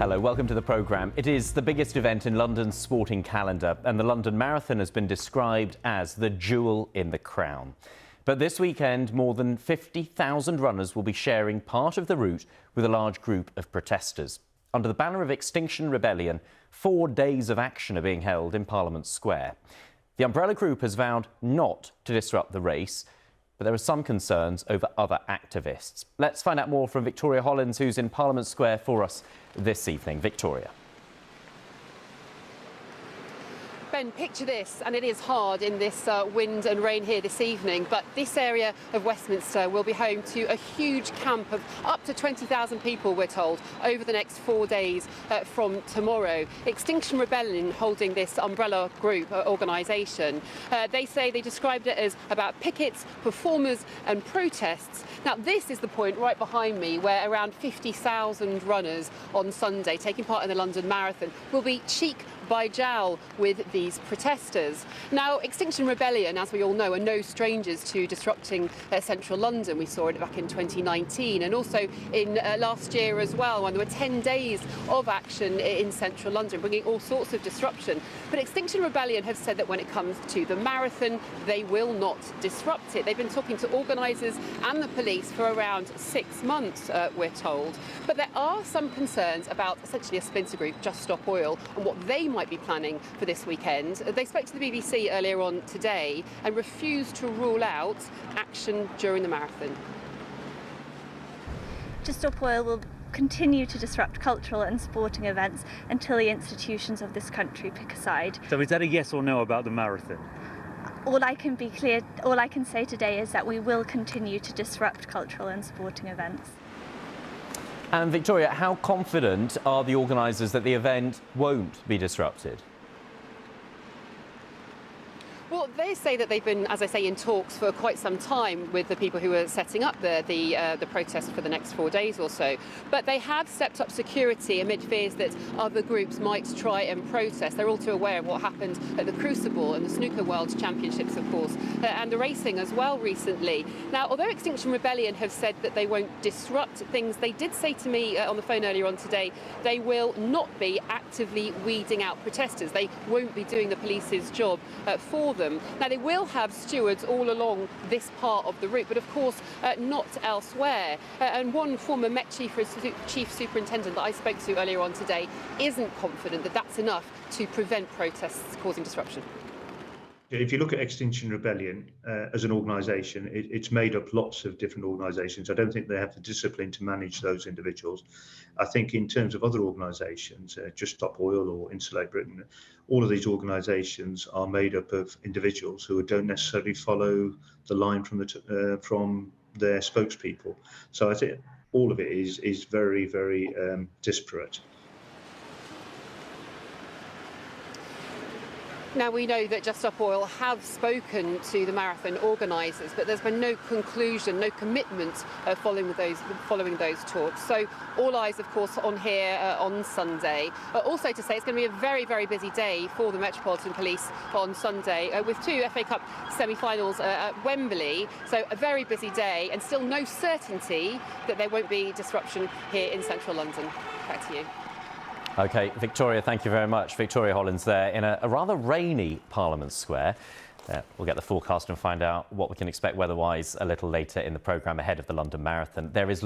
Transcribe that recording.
Hello, welcome to the programme. It is the biggest event in London's sporting calendar, and the London Marathon has been described as the jewel in the crown. But this weekend, more than 50,000 runners will be sharing part of the route with a large group of protesters. Under the banner of Extinction Rebellion, 4 days of action are being held in Parliament Square. The umbrella group has vowed not to disrupt the race, but there are some concerns over other activists. Let's find out more from Victoria Hollins, who's in Parliament Square for us this evening. Victoria. Ben, picture this, and it is hard in this wind and rain here this evening, but this area of Westminster will be home to a huge camp of up to 20,000 people, we're told, over the next 4 days from tomorrow. Extinction Rebellion holding this umbrella group organisation. They say they described it as about pickets, performers and protests. Now, this is the point right behind me where around 50,000 runners on Sunday taking part in the London Marathon will be cheek by jowl with these protesters. Now, Extinction Rebellion, as we all know, are no strangers to disrupting central London. We saw it back in 2019 and also in last year as well, when there were 10 days of action in central London, bringing all sorts of disruption. But Extinction Rebellion have said that when it comes to the marathon, they will not disrupt it. They've been talking to organisers and the police for around 6 months, we're told. But there are some concerns about essentially a splinter group, Just Stop Oil, and what they might be planning for this weekend. They spoke to the BBC earlier on today and refused to rule out action during the marathon. Just Stop Oil will continue to disrupt cultural and sporting events until the institutions of this country pick a side. So is that a yes or no about the marathon? All I can say today is that we will continue to disrupt cultural and sporting events. And Victoria, how confident are the organisers that the event won't be disrupted? Well, they say that they've been, as I say, in talks for quite some time with the people who are setting up the protest for the next 4 days or so. But they have stepped up security amid fears that other groups might try and protest. They're all too aware of what happened at the Crucible and the Snooker World Championships, of course, and the racing as well recently. Now, although Extinction Rebellion have said that they won't disrupt things, they did say to me on the phone earlier on today they will not be actively weeding out protesters. They won't be doing the police's job for them. Now, they will have stewards all along this part of the route, but of course not elsewhere. And one former Met Chief Superintendent that I spoke to earlier on today isn't confident that that's enough to prevent protests causing disruption. If you look at Extinction Rebellion as an organisation, it's made up lots of different organisations. I don't think they have the discipline to manage those individuals. I think in terms of other organisations, Just Stop Oil or Insulate Britain, all of these organisations are made up of individuals who don't necessarily follow the line from their spokespeople. So I think all of it is very, very disparate. Now, we know that Just Stop Oil have spoken to the marathon organisers, but there's been no conclusion, no commitment following those talks. So all eyes, of course, on here on Sunday. Also to say it's going to be a very, very busy day for the Metropolitan Police on Sunday, with 2 FA Cup semi-finals at Wembley. So a very busy day, and still no certainty that there won't be disruption here in central London. Back to you. OK, Victoria, thank you very much. Victoria Hollins there in a rather rainy Parliament Square. We'll get the forecast and find out what we can expect weather-wise a little later in the programme ahead of the London Marathon. There is